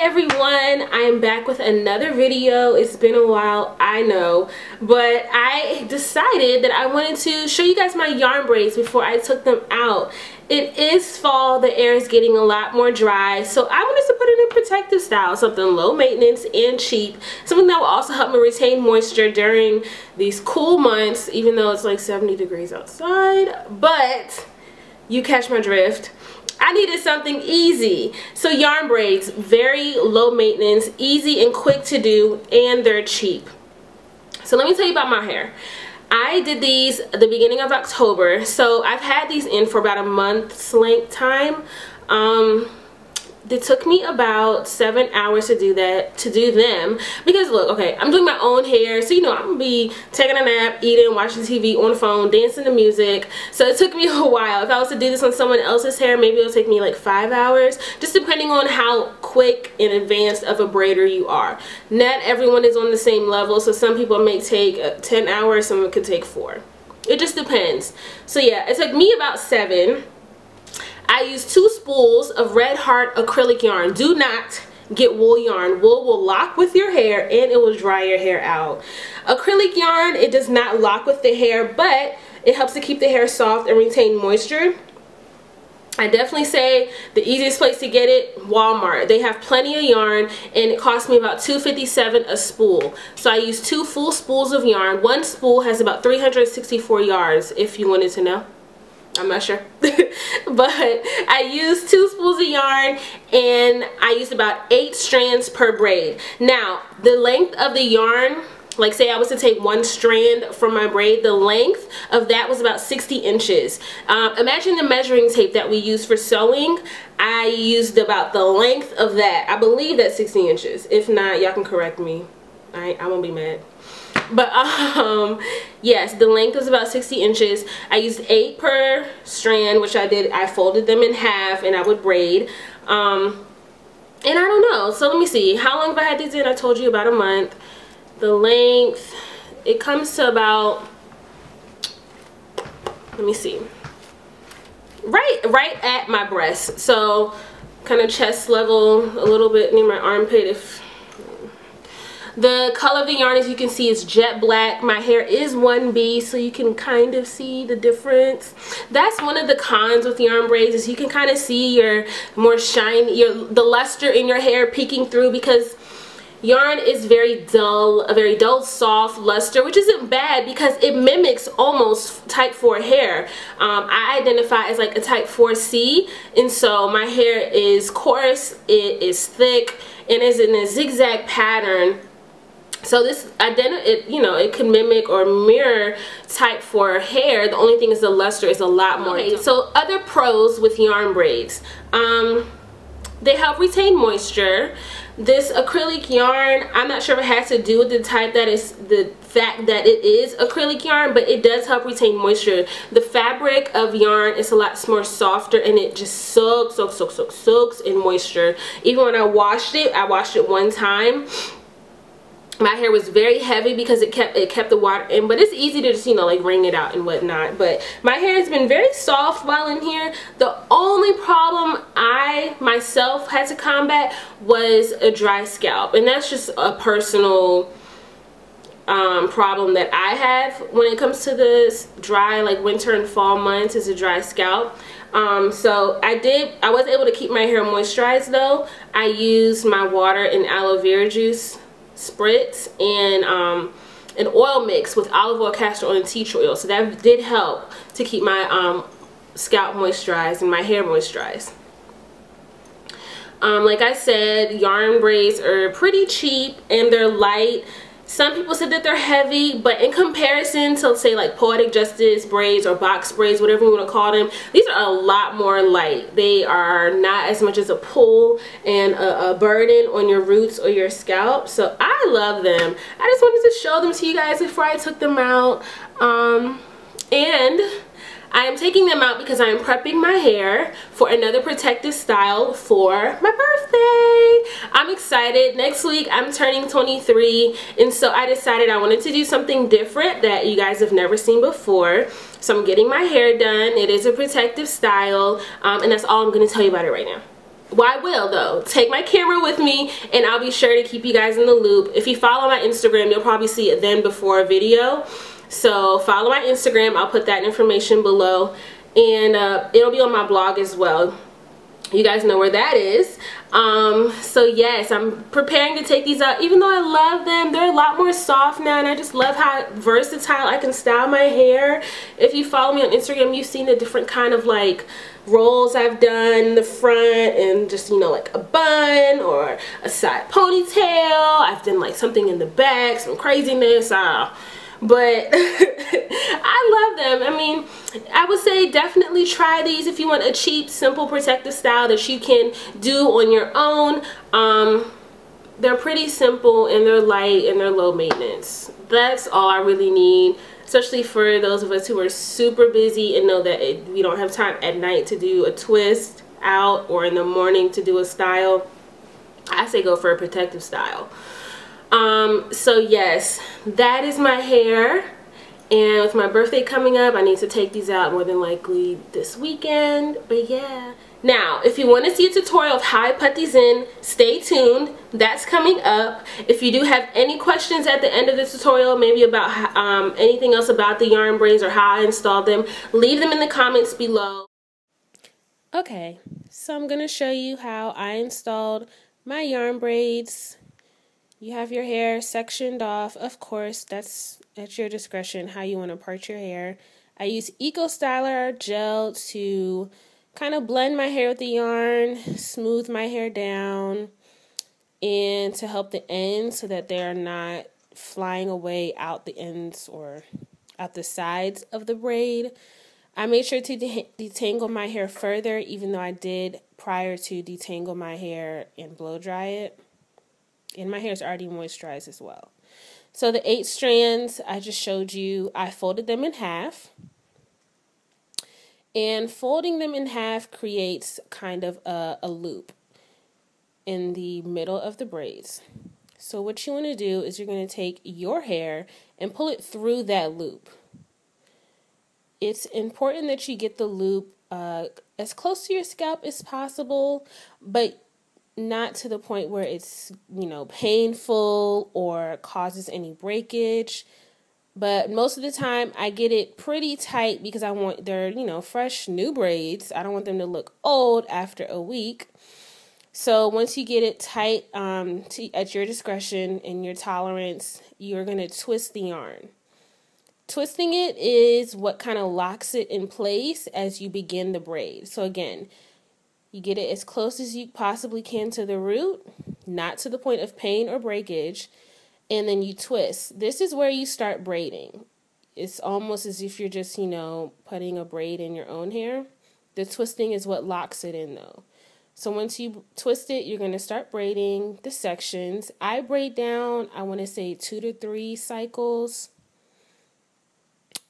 everyone, I am back with another video. It's been a while, I know, but I decided that I wanted to show you guys my yarn braids before I took them out. It is fall, the air is getting a lot more dry, so I wanted to put it in protective style, something low maintenance and cheap, something that will also help me retain moisture during these cool months, even though it's like 70 degrees outside, but you catch my drift. I needed something easy. So yarn braids, very low maintenance, easy and quick to do, and they're cheap. So let me tell you about my hair. I did these at the beginning of October, so I've had these in for about a month's length time. It took me about 7 hours to do them, because look, okay, I'm doing my own hair, so you know I'm gonna be taking a nap, eating, watching TV, on the phone, dancing to music, so it took me a while. If I was to do this on someone else's hair, maybe it'll take me like 5 hours, just depending on how quick and advanced of a braider you are. Not everyone is on the same level, so some people may take 10 hours, some could take 4. It just depends. So yeah, it took me about 7. I used 2 spools of red Heart acrylic yarn. Do not get wool yarn. Wool will lock with your hair and it will dry your hair out. Acrylic yarn, it does not lock with the hair, but it helps to keep the hair soft and retain moisture. I definitely say the easiest place to get it, Walmart. They have plenty of yarn and it cost me about $2.57 a spool. So I used 2 full spools of yarn. One spool has about 364 yards, if you wanted to know. I'm not sure. But I used 2 spools of yarn and I used about 8 strands per braid. Now, the length of the yarn, like say I was to take 1 strand from my braid, the length of that was about 60 inches. Imagine the measuring tape that we use for sewing. I used about the length of that. I believe that's 60 inches. If not, y'all can correct me. I won't be mad. But yes, the length was about 60 inches. I used 8 per strand, which I did. I folded them in half and I would braid. And I don't know, so let me see, how long have I had these in? I told you about a month. The length, it comes to about, let me see, right at my breast, so kind of chest level, a little bit near my armpit. If the color of the yarn, as you can see, is jet black. My hair is 1B, so you can kind of see the difference. That's one of the cons with yarn braids, is you can kind of see your more shiny, the luster in your hair peeking through, because yarn is very dull, a very dull, soft luster, which isn't bad because it mimics almost type 4 hair. I identify as like a type 4C, and so my hair is coarse, it is thick, and is in a zigzag pattern. So this, it can mimic or mirror type 4 hair. The only thing is the luster is a lot more. Okay, so other pros with yarn braids. They help retain moisture. This acrylic yarn, I'm not sure if it has to do with the type, that is the fact that it is acrylic yarn, but it does help retain moisture. The fabric of yarn is a lot more softer and it just soaks in moisture. Even when I washed it one time, my hair was very heavy because it kept the water in, but it's easy to just, like wring it out and whatnot. But my hair has been very soft while in here. The only problem I myself had to combat was a dry scalp, and that's just a personal problem that I have when it comes to this dry, like winter and fall months, is a dry scalp. So I was able to keep my hair moisturized though. I used my water and aloe vera juice spritz and an oil mix with olive oil, castor oil, and tea tree oil. So that did help to keep my scalp moisturized and my hair moisturized. Like I said, yarn braids are pretty cheap and they're light. Some people said that they're heavy, but in comparison to, say, like Poetic Justice braids or box braids, whatever you want to call them, these are a lot more light. They are not as much as a pull and a burden on your roots or your scalp. So I love them. I just wanted to show them to you guys before I took them out. And I am taking them out because I am prepping my hair for another protective style for my birthday. I'm excited. Next week I'm turning 23, and so I decided I wanted to do something different that you guys have never seen before. So I'm getting my hair done. It is a protective style, and that's all I'm going to tell you about it right now. well, I will though, take my camera with me, and I'll be sure to keep you guys in the loop. If you follow my Instagram, you'll probably see it then before a video. So follow my Instagram. I'll put that information below, and it'll be on my blog as well. You guys know where that is. So yes, I'm preparing to take these out. Even though I love them, they're a lot more soft now, and I just love how versatile I can style my hair. If you follow me on Instagram, you've seen the different kind of like rolls I've done in the front, and just, you know, like a bun or a side ponytail. I've done like something in the back, some craziness. But I love them. I mean, I would say definitely try these if you want a cheap, simple, protective style that you can do on your own. They're pretty simple, and they're light, and they're low maintenance. That's all I really need, especially for those of us who are super busy and know that we don't have time at night to do a twist out or in the morning to do a style. I say go for a protective style. So yes, that is my hair, and with my birthday coming up, I need to take these out more than likely this weekend. But yeah, now if you want to see a tutorial of how I put these in, stay tuned. That's coming up. If you do have any questions at the end of the tutorial, maybe about anything else about the yarn braids or how I installed them, leave them in the comments below. Okay, so I'm going to show you how I installed my yarn braids. You have your hair sectioned off. Of course, that's at your discretion how you want to part your hair. I use EcoStyler Gel to kind of blend my hair with the yarn, smooth my hair down, and to help the ends so that they're not flying away out the ends or out the sides of the braid. I made sure to detangle my hair further, even though I did prior to detangle my hair and blow dry it. And my hair is already moisturized as well. So the 8 strands I just showed you, I folded them in half. And folding them in half creates kind of a loop in the middle of the braids. So what you want to do is you're going to take your hair and pull it through that loop. It's important that you get the loop as close to your scalp as possible, but not to the point where it's, you know, painful or causes any breakage. But most of the time I get it pretty tight because I want their, you know, fresh new braids. I don't want them to look old after a week. So once you get it tight at your discretion and your tolerance, you're going to twist the yarn. Twisting it is what kind of locks it in place as you begin the braid. So again, you get it as close as you possibly can to the root, not to the point of pain or breakage, and then you twist. This is where you start braiding. It's almost as if you're just, you know, putting a braid in your own hair. The twisting is what locks it in though. So once you twist it, you're going to start braiding the sections. I braid down, I want to say 2 to 3 cycles.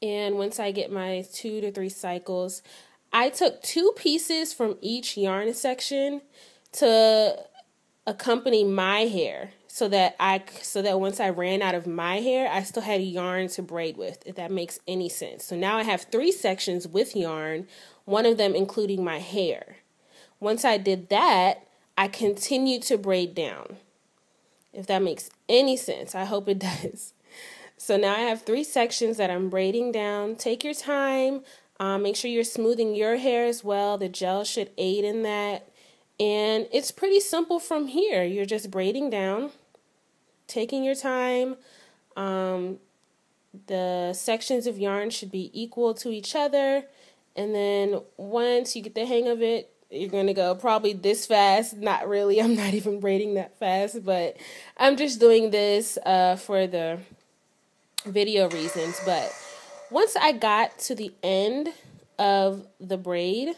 And once I get my 2 to 3 cycles, I took 2 pieces from each yarn section to accompany my hair so that once I ran out of my hair, I still had yarn to braid with, if that makes any sense. So now I have 3 sections with yarn, one of them including my hair. Once I did that, I continued to braid down. If that makes any sense, I hope it does. So now I have 3 sections that I'm braiding down. Take your time. Make sure you're smoothing your hair as well. The gel should aid in that. And it's pretty simple from here. You're just braiding down, taking your time. The sections of yarn should be equal to each other. And then once you get the hang of it, you're going to go probably this fast. Not really. I'm not even braiding that fast. But I'm just doing this for the video reasons. But once I got to the end of the braid,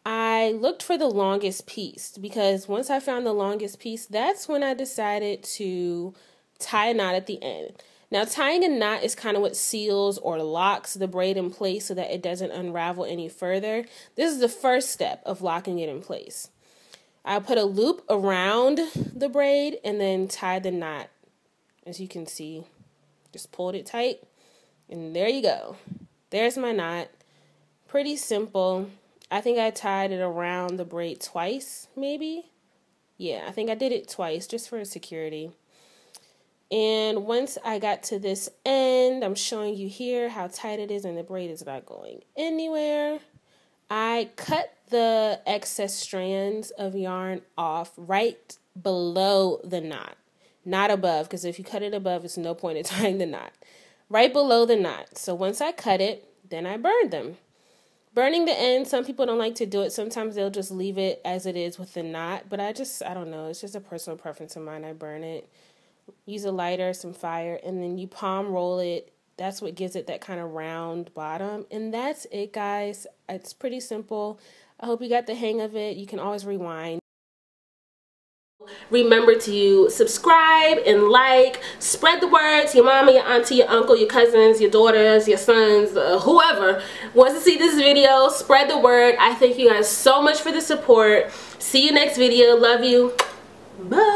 I looked for the longest piece, because once I found the longest piece, that's when I decided to tie a knot at the end. Now, tying a knot is kind of what seals or locks the braid in place so that it doesn't unravel any further. This is the first step of locking it in place. I put a loop around the braid and then tied the knot. As you can see, just pulled it tight. And there you go. There's my knot. Pretty simple. I think I tied it around the braid twice, maybe. Yeah, I think I did it twice just for security. And once I got to this end, I'm showing you here how tight it is and the braid is not going anywhere. I cut the excess strands of yarn off right below the knot, not above, because if you cut it above, it's no point in tying the knot. Right below the knot. So once I cut it, then I burned them. Burning the end, some people don't like to do it. Sometimes they'll just leave it as it is with the knot, but I don't know. It's just a personal preference of mine. I burn it. Use a lighter, some fire, and then you palm roll it. That's what gives it that kind of round bottom. And that's it, guys. It's pretty simple. I hope you got the hang of it. You can always rewind. Remember to subscribe and like, spread the word to your mama, your auntie, your uncle, your cousins, your daughters, your sons, whoever wants to see this video. Spread the word. I thank you guys so much for the support. See you next video. Love you. Bye.